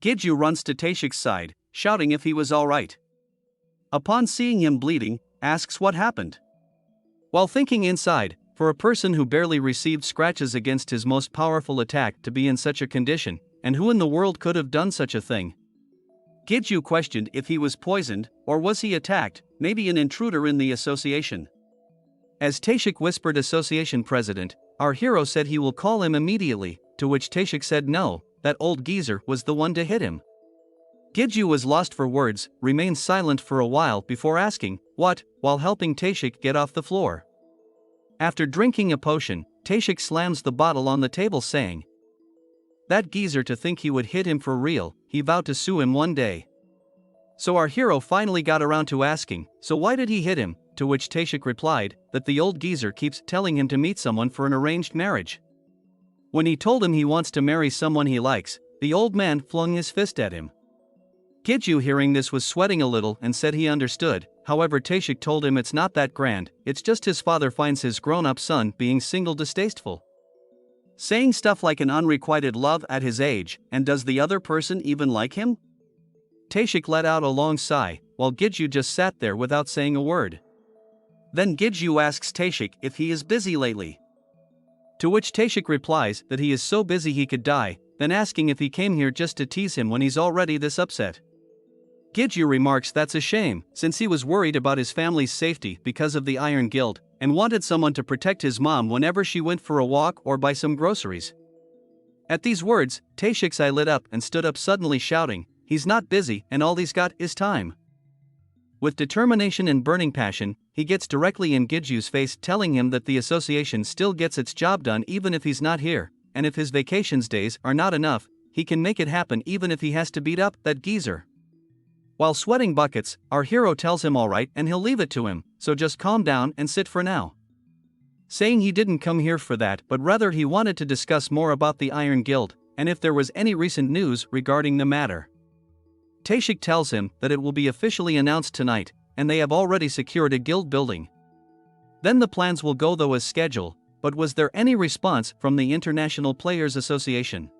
Giju runs to Taeshik's side, shouting if he was alright. Upon seeing him bleeding, asks what happened. While thinking inside, for a person who barely received scratches against his most powerful attack to be in such a condition, and who in the world could have done such a thing? Giju questioned if he was poisoned, or was he attacked, maybe an intruder in the association. As Taeshik whispered association president, our hero said he will call him immediately, to which Taeshik said no, that old geezer was the one to hit him. Giju was lost for words, remained silent for a while before asking, what, while helping Taeshik get off the floor. After drinking a potion, Taeshik slams the bottle on the table saying, that geezer, to think he would hit him for real, he vowed to sue him one day. So our hero finally got around to asking, so why did he hit him, to which Taeshik replied, that the old geezer keeps telling him to meet someone for an arranged marriage. When he told him he wants to marry someone he likes, the old man flung his fist at him. Giju, hearing this, was sweating a little and said he understood. However, Taeshik told him it's not that grand, it's just his father finds his grown-up son being single distasteful. Saying stuff like an unrequited love at his age, and does the other person even like him? Taeshik let out a long sigh, while Giju just sat there without saying a word. Then Giju asks Taeshik if he is busy lately. To which Taeshik replies that he is so busy he could die, then asking if he came here just to tease him when he's already this upset. Giju remarks that's a shame, since he was worried about his family's safety because of the Iron Guild, and wanted someone to protect his mom whenever she went for a walk or buy some groceries. At these words, Taeshik's eye lit up and stood up suddenly shouting, he's not busy and all he's got is time. With determination and burning passion, he gets directly in Giju's face, telling him that the association still gets its job done even if he's not here, and if his vacations days are not enough, he can make it happen even if he has to beat up that geezer. While sweating buckets, our hero tells him alright and he'll leave it to him, so just calm down and sit for now. Saying he didn't come here for that, but rather he wanted to discuss more about the Iron Guild, and if there was any recent news regarding the matter. Taeshik tells him that it will be officially announced tonight, and they have already secured a guild building. Then the plans will go though as scheduled, but was there any response from the International Players Association?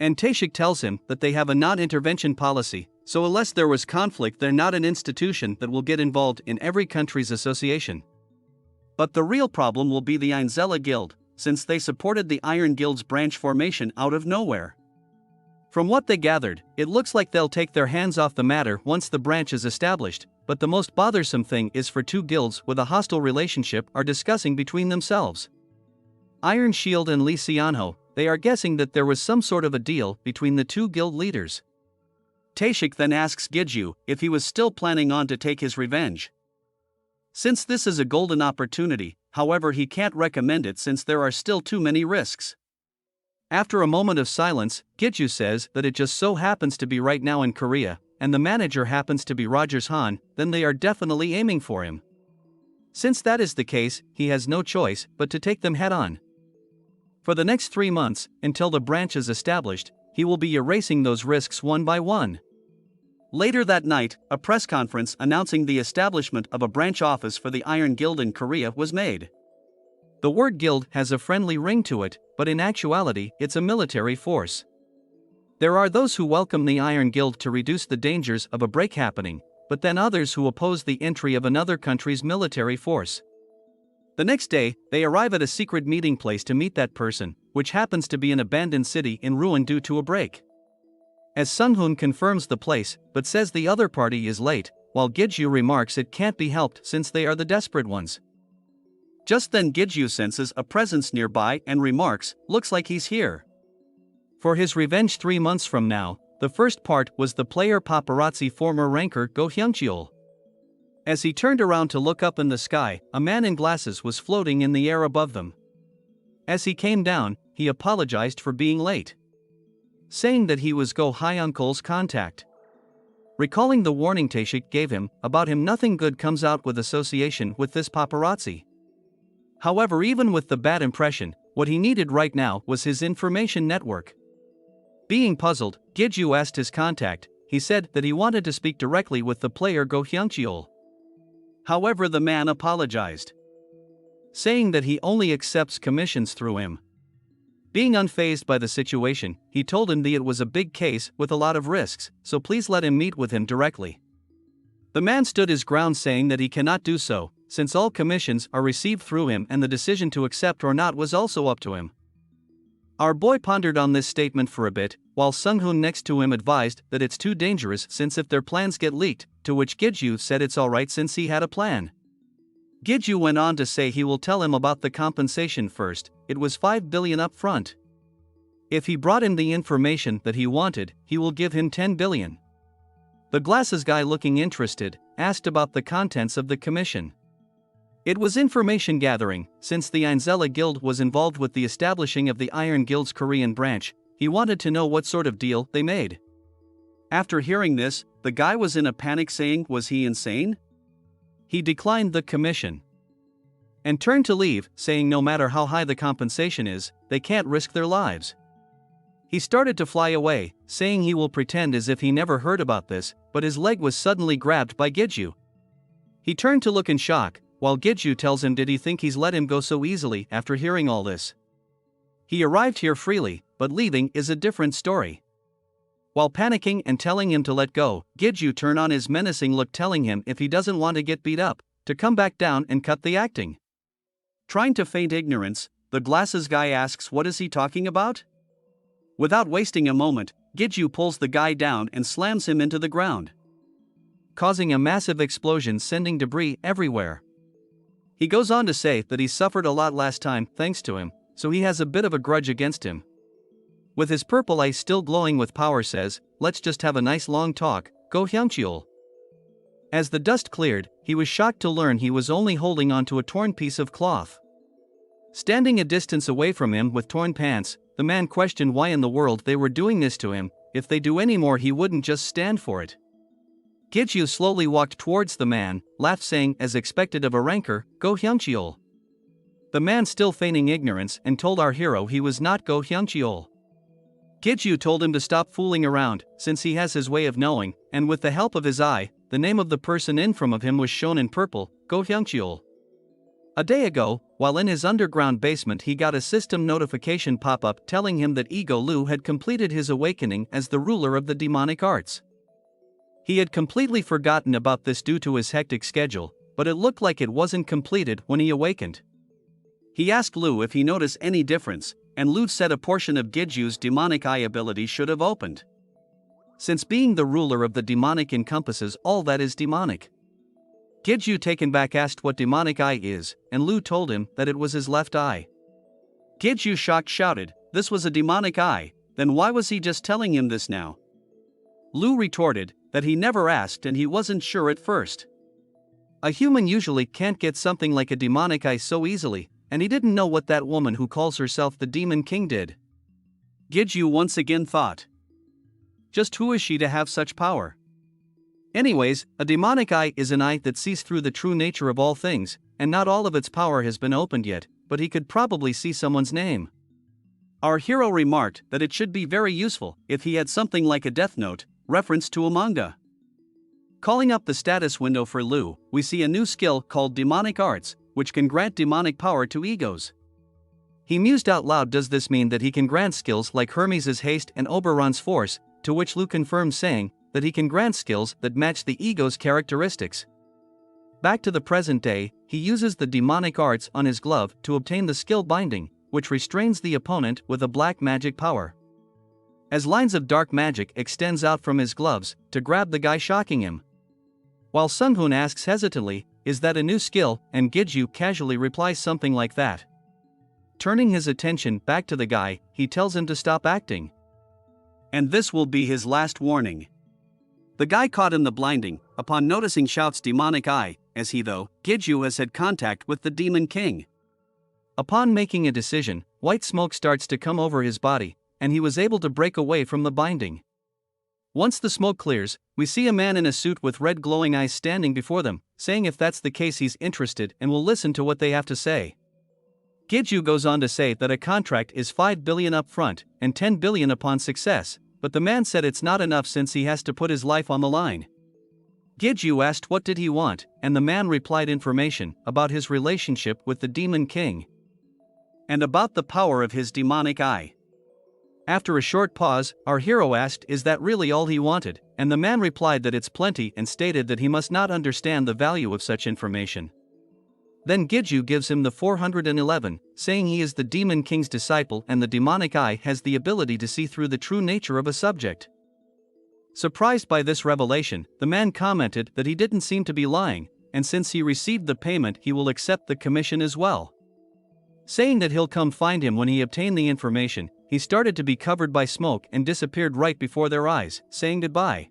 And Taeshik tells him that they have a non-intervention policy, so unless there was conflict they're not an institution that will get involved in every country's association. But the real problem will be the Einzella Guild, since they supported the Iron Guild's branch formation out of nowhere. From what they gathered, it looks like they'll take their hands off the matter once the branch is established, but the most bothersome thing is for two guilds with a hostile relationship are discussing between themselves. Iron Shield and Lee Xianho, they are guessing that there was some sort of a deal between the two guild leaders. Taeshik then asks Giju if he was still planning on to take his revenge. Since this is a golden opportunity, however, he can't recommend it since there are still too many risks. After a moment of silence, Giju says that it just so happens to be right now in Korea, and the manager happens to be Rogers Han, then they are definitely aiming for him. Since that is the case, he has no choice but to take them head on. For the next 3 months, until the branch is established, he will be erasing those risks one by one. Later that night, a press conference announcing the establishment of a branch office for the Iron Guild in Korea was made. The word guild has a friendly ring to it, but in actuality, it's a military force. There are those who welcome the Iron Guild to reduce the dangers of a break happening, but then others who oppose the entry of another country's military force. The next day, they arrive at a secret meeting place to meet that person, which happens to be an abandoned city in ruin due to a break. As Sung-hoon confirms the place, but says the other party is late, while Giju remarks it can't be helped since they are the desperate ones. Just then Giju senses a presence nearby and remarks, looks like he's here. For his revenge 3 months from now, the first part was the player paparazzi former ranker Go Hyung-cheol. As he turned around to look up in the sky, a man in glasses was floating in the air above them. As he came down, he apologized for being late, saying that he was Go Hyung-cheol's contact. Recalling the warning Taeshik gave him about him, nothing good comes out with association with this paparazzi. However, even with the bad impression, what he needed right now was his information network. Being puzzled, Giju asked his contact. He said that he wanted to speak directly with the player Go Hyung-cheol. However, the man apologized, saying that he only accepts commissions through him. Being unfazed by the situation, he told him that it was a big case with a lot of risks, so please let him meet with him directly. The man stood his ground, saying that he cannot do so, since all commissions are received through him and the decision to accept or not was also up to him. Our boy pondered on this statement for a bit, while Sung-hoon next to him advised that it's too dangerous since if their plans get leaked, to which Giju said it's alright since he had a plan. Giju went on to say he will tell him about the compensation first. It was 5 billion up front. If he brought him the information that he wanted, he will give him 10 billion. The glasses guy, looking interested, asked about the contents of the commission. It was information gathering, since the Ainzella Guild was involved with the establishing of the Iron Guild's Korean branch. He wanted to know what sort of deal they made. After hearing this, the guy was in a panic, saying was he insane? He declined the commission and turned to leave, saying no matter how high the compensation is, they can't risk their lives. He started to fly away, saying he will pretend as if he never heard about this, but his leg was suddenly grabbed by Giju. He turned to look in shock, while Giju tells him did he think he's let him go so easily after hearing all this. He arrived here freely, but leaving is a different story. While panicking and telling him to let go, Giju turned on his menacing look, telling him if he doesn't want to get beat up, to come back down and cut the acting. Trying to feign ignorance, the glasses guy asks what is he talking about? Without wasting a moment, Giju pulls the guy down and slams him into the ground, causing a massive explosion, sending debris everywhere. He goes on to say that he suffered a lot last time thanks to him, so he has a bit of a grudge against him. With his purple eyes still glowing with power, says, let's just have a nice long talk, go Hyungcheol. As the dust cleared, he was shocked to learn he was only holding onto a torn piece of cloth. Standing a distance away from him with torn pants, the man questioned why in the world they were doing this to him. If they do any more he wouldn't just stand for it. Giju slowly walked towards the man, laughed, saying as expected of a ranker, go Hyungcheol. The man still feigning ignorance and told our hero he was not go Hyungcheol. Giju told him to stop fooling around, since he has his way of knowing, and with the help of his eye, the name of the person in front of him was shown in purple, go Hyungcheol. A day ago, while in his underground basement, he got a system notification pop-up telling him that Ego Lu had completed his awakening as the ruler of the demonic arts. He had completely forgotten about this due to his hectic schedule, but it looked like it wasn't completed when he awakened. He asked Lu if he noticed any difference, and Lu said a portion of Giju's demonic eye ability should have opened, since being the ruler of the demonic encompasses all that is demonic. Giju, taken back, asked what demonic eye is, and Lu told him that it was his left eye. Giju, shocked, shouted, this was a demonic eye, then why was he just telling him this now? Lu retorted that he never asked and he wasn't sure at first. A human usually can't get something like a demonic eye so easily, and he didn't know what that woman who calls herself the Demon King did. Giju once again thought, just who is she to have such power? Anyways, a demonic eye is an eye that sees through the true nature of all things, and not all of its power has been opened yet, but he could probably see someone's name. Our hero remarked that it should be very useful if he had something like a death note, reference to a manga. Calling up the status window for Lu, we see a new skill called Demonic Arts, which can grant demonic power to egos. He mused out loud, does this mean that he can grant skills like Hermes' haste and Oberon's force, to which Lu confirmed, saying that he can grant skills that match the ego's characteristics. Back to the present day, he uses the demonic arts on his glove to obtain the skill binding, which restrains the opponent with a black magic power, as lines of dark magic extends out from his gloves to grab the guy, shocking him. While Sung-hoon asks hesitantly, is that a new skill, and Giju casually replies something like that. Turning his attention back to the guy, he tells him to stop acting, and this will be his last warning. The guy caught in the blinding, upon noticing, shouts demonic eye, as he though, Giju has had contact with the Demon King. Upon making a decision, white smoke starts to come over his body, and he was able to break away from the binding. Once the smoke clears, we see a man in a suit with red glowing eyes standing before them, saying if that's the case he's interested and will listen to what they have to say. Giju goes on to say that a contract is 5 billion up front and 10 billion upon success, but the man said it's not enough since he has to put his life on the line. Giju asked what did he want, and the man replied information about his relationship with the Demon King. and about the power of his demonic eye. After a short pause, our hero asked, "Is that really all he wanted?" And the man replied that it's plenty and stated that he must not understand the value of such information. Then Giju gives him the 411, saying he is the demon king's disciple and the demonic eye has the ability to see through the true nature of a subject. Surprised by this revelation, the man commented that he didn't seem to be lying, and since he received the payment he will accept the commission as well. Saying that he'll come find him when he obtained the information, he started to be covered by smoke and disappeared right before their eyes, saying goodbye.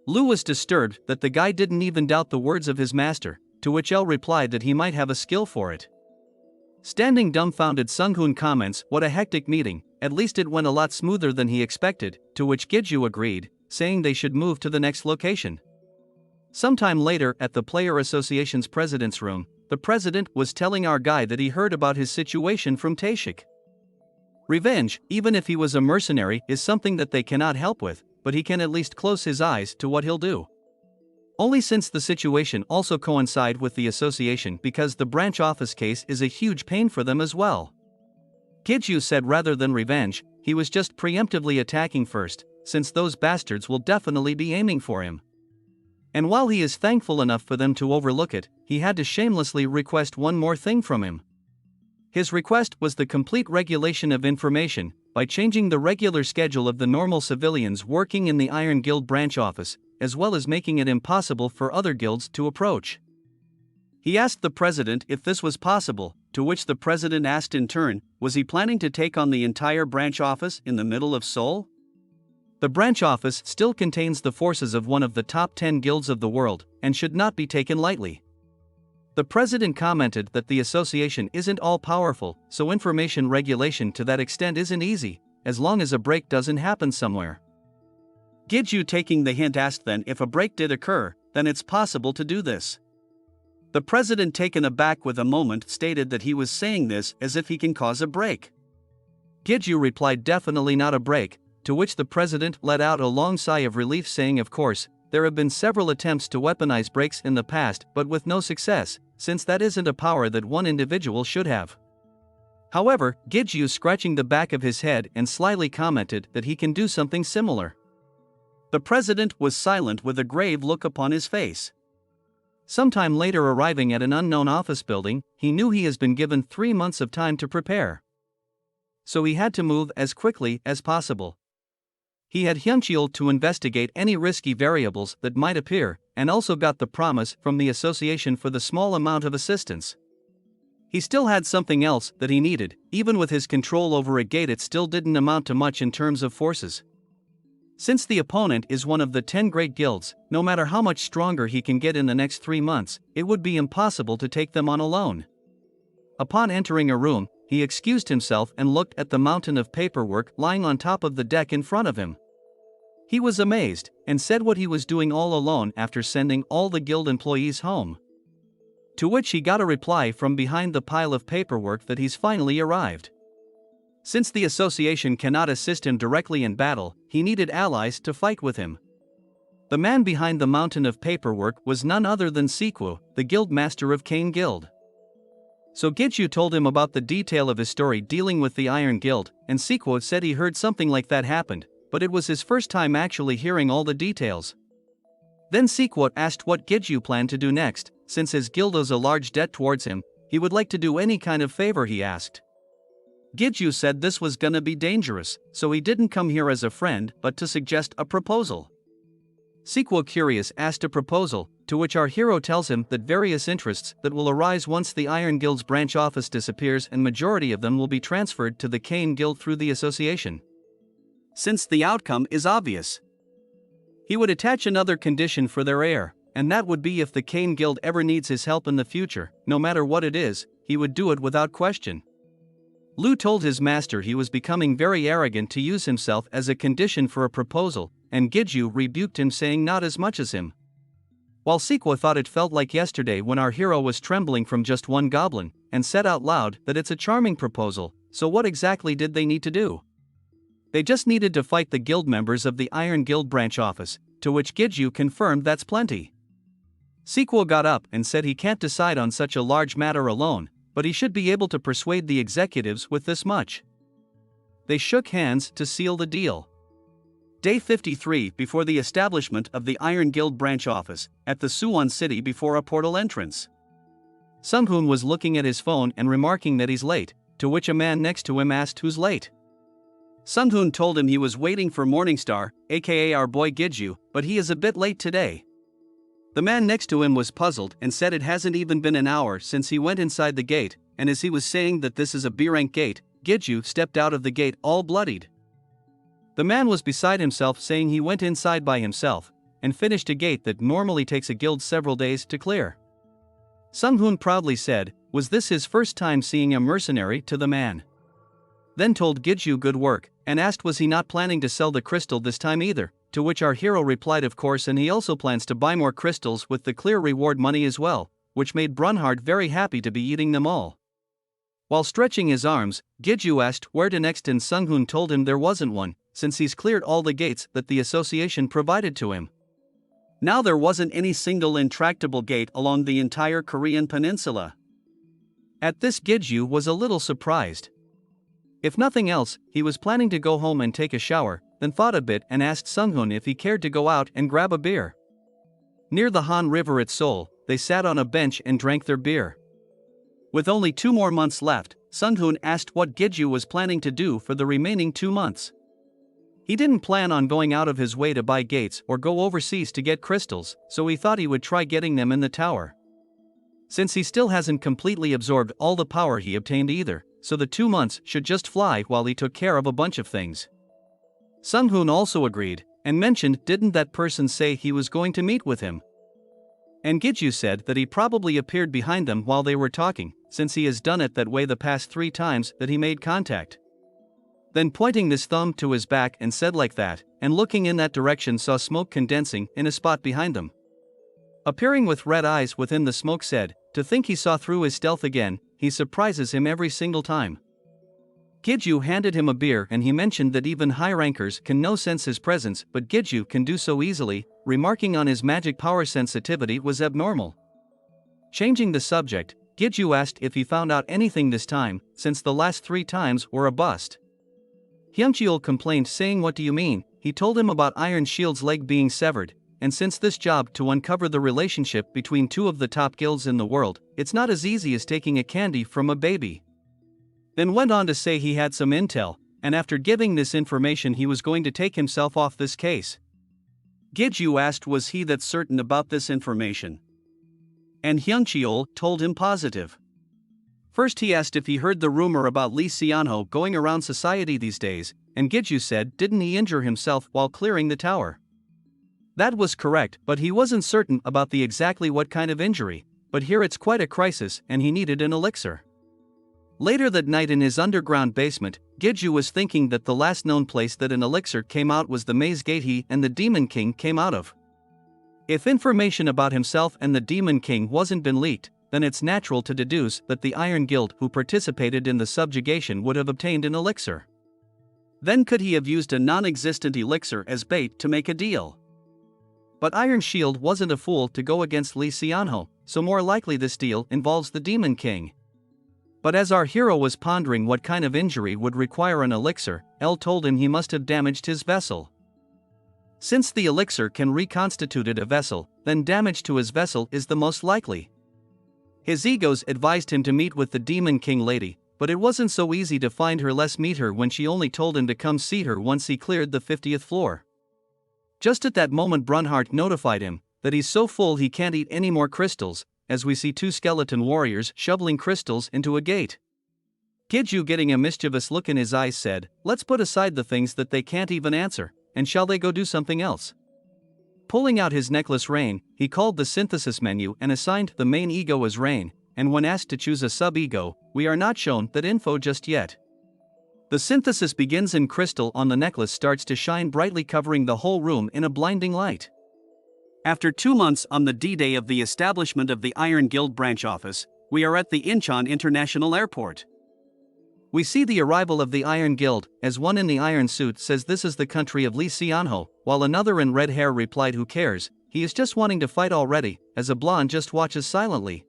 Lu was disturbed that the guy didn't even doubt the words of his master, to which El replied that he might have a skill for it. Standing dumbfounded, Sunghoon comments, "What a hectic meeting, at least it went a lot smoother than he expected," to which Giju agreed, saying they should move to the next location. Sometime later at the Player Association's president's room, the president was telling our guy that he heard about his situation from Taeshik. Revenge, even if he was a mercenary, is something that they cannot help with, but he can at least close his eyes to what he'll do. Only since the situation also coincide with the association because the branch office case is a huge pain for them as well. Giju said rather than revenge, he was just preemptively attacking first, since those bastards will definitely be aiming for him. And while he is thankful enough for them to overlook it, he had to shamelessly request one more thing from him. His request was the complete regulation of information, by changing the regular schedule of the normal civilians working in the Iron Guild branch office, as well as making it impossible for other guilds to approach. He asked the president if this was possible, to which the president asked in turn, was he planning to take on the entire branch office in the middle of Seoul? The branch office still contains the forces of one of the top 10 guilds of the world, and should not be taken lightly. The president commented that the association isn't all-powerful, so information regulation to that extent isn't easy, as long as a break doesn't happen somewhere. Giju, taking the hint, asked then if a break did occur, then it's possible to do this. The president, taken aback with a moment, stated that he was saying this as if he can cause a break. Giju replied definitely not a break, to which the president let out a long sigh of relief, saying of course, there have been several attempts to weaponize breaks in the past but with no success, since that isn't a power that one individual should have. However, Giju, scratching the back of his head and slyly commented that he can do something similar. The president was silent with a grave look upon his face. Sometime later, arriving at an unknown office building, he knew he has been given 3 months of time to prepare. So he had to move as quickly as possible. He had Hyuncheol to investigate any risky variables that might appear, and also got the promise from the association for the small amount of assistance. He still had something else that he needed. Even with his control over a gate, it still didn't amount to much in terms of forces. Since the opponent is one of the 10 great guilds, no matter how much stronger he can get in the next 3 months, it would be impossible to take them on alone. Upon entering a room, he excused himself and looked at the mountain of paperwork lying on top of the deck in front of him. He was amazed, and said what he was doing all alone after sending all the guild employees home. To which he got a reply from behind the pile of paperwork that he's finally arrived. Since the association cannot assist him directly in battle, he needed allies to fight with him. The man behind the mountain of paperwork was none other than Sequo, the guild master of Kane Guild. So Giju told him about the detail of his story dealing with the Iron Guild, and Sequo said he heard something like that happened, but it was his first time actually hearing all the details. Then Sequo asked what Giju planned to do next. Since his guild owes a large debt towards him, he would like to do any kind of favor, he asked. Giju said this was gonna be dangerous, so he didn't come here as a friend but to suggest a proposal. Sequo, curious, asked a proposal, to which our hero tells him that various interests that will arise once the Iron Guild's branch office disappears, and majority of them will be transferred to the Kane Guild through the association. Since the outcome is obvious, he would attach another condition for their heir, and that would be if the Kane Guild ever needs his help in the future, no matter what it is, he would do it without question. Lu told his master he was becoming very arrogant to use himself as a condition for a proposal, and Giju rebuked him, saying not as much as him. While Sequo thought it felt like yesterday when our hero was trembling from just one goblin, and said out loud that it's a charming proposal, so what exactly did they need to do? They just needed to fight the guild members of the Iron Guild branch office, to which Giju confirmed that's plenty. Sequo got up and said he can't decide on such a large matter alone, but he should be able to persuade the executives with this much. They shook hands to seal the deal. Day 53 before the establishment of the Iron Guild branch office, at the Suwon city before a portal entrance. Sung-hoon was looking at his phone and remarking that he's late, to which a man next to him asked who's late. Sung-hoon told him he was waiting for Morningstar, aka our boy Giju, but he is a bit late today. The man next to him was puzzled and said it hasn't even been an hour since he went inside the gate, and as he was saying that this is a B-rank gate, Giju stepped out of the gate all bloodied. The man was beside himself, saying he went inside by himself and finished a gate that normally takes a guild several days to clear. Sung-hoon proudly said, was this his first time seeing a mercenary, to the man. Then told Giju good work, and asked was he not planning to sell the crystal this time either, to which our hero replied of course, and he also plans to buy more crystals with the clear reward money as well, which made Brunhard very happy to be eating them all. While stretching his arms, Giju asked where to next, and Sung-hoon told him there wasn't one, since he's cleared all the gates that the association provided to him. Now there wasn't any single intractable gate along the entire Korean peninsula. At this, Giju was a little surprised. If nothing else, he was planning to go home and take a shower, then thought a bit and asked Sung-hoon if he cared to go out and grab a beer. Near the Han River at Seoul, they sat on a bench and drank their beer. With only 2 more months left, Sung-hoon asked what Giju was planning to do for the remaining 2 months. He didn't plan on going out of his way to buy gates or go overseas to get crystals, so he thought he would try getting them in the tower. Since he still hasn't completely absorbed all the power he obtained either, so the 2 months should just fly while he took care of a bunch of things. Sung-hoon also agreed, and mentioned didn't that person say he was going to meet with him? And Giju said that he probably appeared behind them while they were talking, since he has done it that way the past 3 times that he made contact. Then pointing his thumb to his back and said like that, and looking in that direction saw smoke condensing in a spot behind them. Appearing with red eyes within the smoke said, to think he saw through his stealth again, he surprises him every single time. Giju handed him a beer and he mentioned that even high rankers can no sense his presence, but Giju can do so easily, remarking on his magic power sensitivity was abnormal. Changing the subject, Giju asked if he found out anything this time, since the last 3 times were a bust. Hyungcheol complained, saying what do you mean? He told him about Iron Shield's leg being severed, and since this job to uncover the relationship between 2 of the top guilds in the world, it's not as easy as taking a candy from a baby. Then went on to say he had some intel, and after giving this information he was going to take himself off this case. Giju asked was he that certain about this information? And Hyungcheol told him positive. First he asked if he heard the rumor about Lee Seonho going around society these days, and Giju said didn't he injure himself while clearing the tower? That was correct, but he wasn't certain about the exactly what kind of injury, but here it's quite a crisis and he needed an elixir. Later that night in his underground basement, Giju was thinking that the last known place that an elixir came out was the maze gate he and the Demon King came out of. If information about himself and the Demon King wasn't been leaked, then it's natural to deduce that the Iron Guild who participated in the subjugation would have obtained an elixir. Then could he have used a non-existent elixir as bait to make a deal? But Iron Shield wasn't a fool to go against Lee Seonho, so more likely this deal involves the Demon King. But as our hero was pondering what kind of injury would require an elixir, L told him he must have damaged his vessel. Since the elixir can reconstitute a vessel, then damage to his vessel is the most likely. His egos advised him to meet with the Demon King lady, but it wasn't so easy to find her lest meet her when she only told him to come see her once he cleared the 50th floor. Just at that moment Brunhard notified him that he's so full he can't eat any more crystals, as we see 2 skeleton warriors shoveling crystals into a gate. Giju, getting a mischievous look in his eyes, said, let's put aside the things that they can't even answer, and shall they go do something else? Pulling out his necklace Rain, he called the synthesis menu and assigned the main ego as Rain, and when asked to choose a sub-ego, we are not shown that info just yet. The synthesis begins and crystal on the necklace starts to shine brightly, covering the whole room in a blinding light. After 2 months on the D-Day of the establishment of the Iron Guild branch office, we are at the Incheon International Airport. We see the arrival of the Iron Guild, as one in the iron suit says this is the country of Lee Seonho, while another in red hair replied who cares, he is just wanting to fight already, as a blonde just watches silently.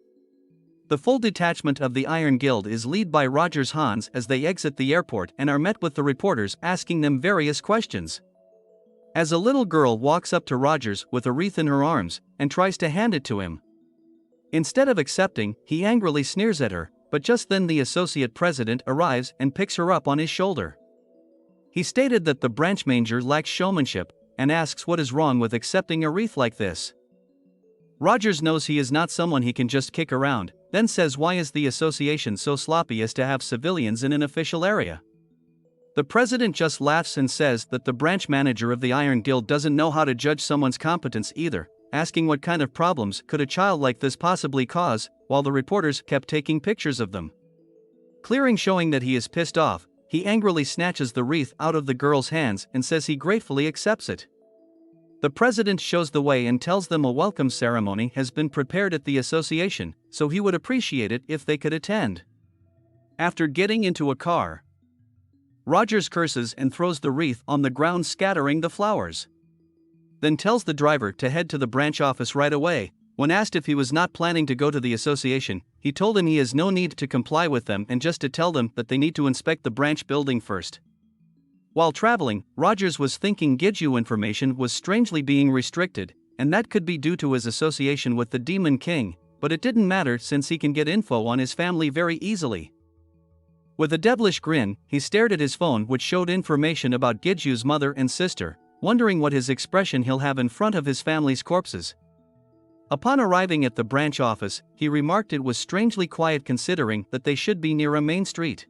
The full detachment of the Iron Guild is led by Roger's Hans as they exit the airport and are met with the reporters asking them various questions. As a little girl walks up to Rogers with a wreath in her arms and tries to hand it to him. Instead of accepting, he angrily sneers at her, but just then the associate president arrives and picks her up on his shoulder. He stated that the branch manager lacks showmanship and asks what is wrong with accepting a wreath like this. Rogers knows he is not someone he can just kick around, then says why is the association so sloppy as to have civilians in an official area. The president just laughs and says that the branch manager of the Iron Guild doesn't know how to judge someone's competence either, asking what kind of problems could a child like this possibly cause, while the reporters kept taking pictures of them. Clearing showing that he is pissed off, he angrily snatches the wreath out of the girl's hands and says he gratefully accepts it. The president shows the way and tells them a welcome ceremony has been prepared at the association, so he would appreciate it if they could attend. After getting into a car, Rogers curses and throws the wreath on the ground, scattering the flowers. Then tells the driver to head to the branch office right away. When asked if he was not planning to go to the association, he told him he has no need to comply with them and just to tell them that they need to inspect the branch building first. While traveling, Rogers was thinking Giju information was strangely being restricted, and that could be due to his association with the Demon King, but it didn't matter since he can get info on his family very easily. With a devilish grin, he stared at his phone, which showed information about Giju's mother and sister, wondering what his expression he'll have in front of his family's corpses. Upon arriving at the branch office, he remarked it was strangely quiet considering that they should be near a main street.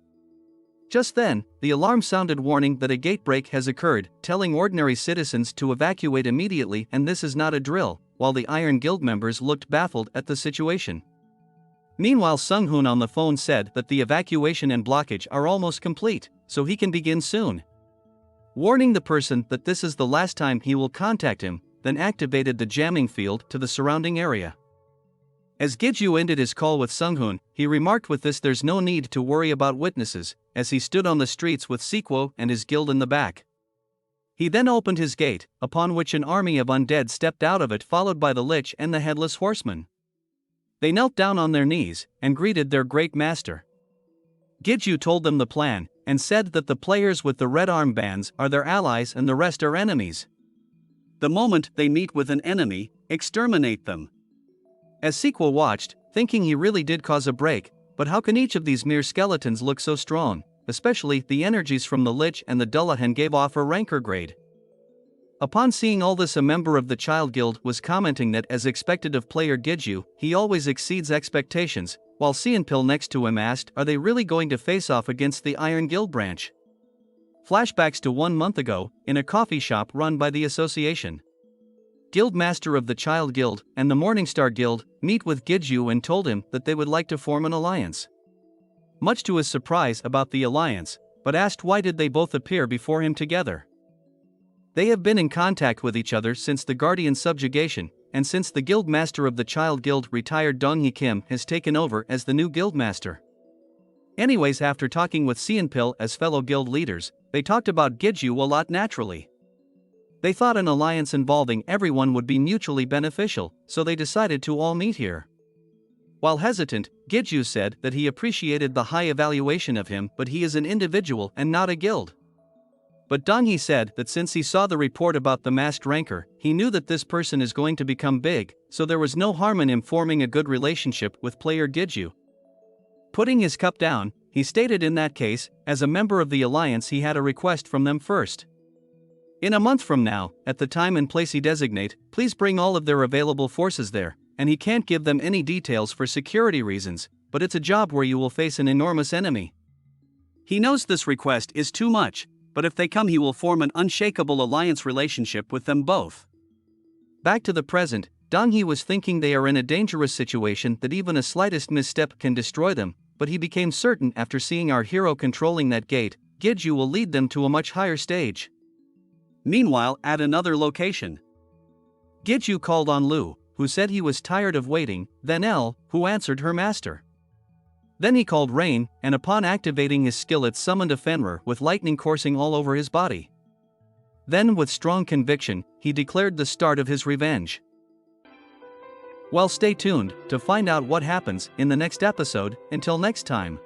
Just then, the alarm sounded warning that a gate break has occurred, telling ordinary citizens to evacuate immediately, and this is not a drill, while the Iron Guild members looked baffled at the situation. Meanwhile, Sung-hoon on the phone said that the evacuation and blockage are almost complete, so he can begin soon. Warning the person that this is the last time he will contact him, then activated the jamming field to the surrounding area. As Giju ended his call with Sung-hoon, he remarked with this there's no need to worry about witnesses, as he stood on the streets with Sequo and his guild in the back. He then opened his gate, upon which an army of undead stepped out of it, followed by the Lich and the Headless Horseman. They knelt down on their knees and greeted their great master. Giju told them the plan and said that the players with the red armbands are their allies and the rest are enemies. The moment they meet with an enemy, exterminate them. As Sequo watched, thinking he really did cause a break, but how can each of these mere skeletons look so strong, especially the energies from the Lich and the Dullahan gave off a rancor grade. Upon seeing all this, a member of the Child Guild was commenting that as expected of player Giju, he always exceeds expectations, while Seonpil next to him asked, are they really going to face off against the Iron Guild branch? Flashbacks to 1 month ago, in a coffee shop run by the association. Guildmaster of the Child Guild and the Morningstar Guild meet with Giju and told him that they would like to form an alliance. Much to his surprise about the alliance, but asked why did they both appear before him together. They have been in contact with each other since the Guardian subjugation, and since the Guildmaster of the Child Guild retired Dong-hee Kim has taken over as the new Guildmaster. Anyways, after talking with Seonpil as fellow guild leaders, they talked about Giju a lot naturally. They thought an alliance involving everyone would be mutually beneficial, so they decided to all meet here. While hesitant, Giju said that he appreciated the high evaluation of him, but he is an individual and not a guild. But Dong-hee said that since he saw the report about the masked rancor, he knew that this person is going to become big, so there was no harm in him forming a good relationship with player Giju. Putting his cup down, he stated in that case, as a member of the alliance he had a request from them first. In a month from now, at the time and place he designate, please bring all of their available forces there, and he can't give them any details for security reasons, but it's a job where you will face an enormous enemy. He knows this request is too much, but if they come he will form an unshakable alliance relationship with them both. Back to the present, Dong-hee was thinking they are in a dangerous situation that even a slightest misstep can destroy them, but he became certain after seeing our hero controlling that gate, Giju will lead them to a much higher stage. Meanwhile, at another location, Giju called on Lu, who said he was tired of waiting, then L, who answered her master. Then he called Rain, and upon activating his skill it summoned a Fenrir with lightning coursing all over his body. Then with strong conviction, he declared the start of his revenge. Well, stay tuned to find out what happens in the next episode. Until next time.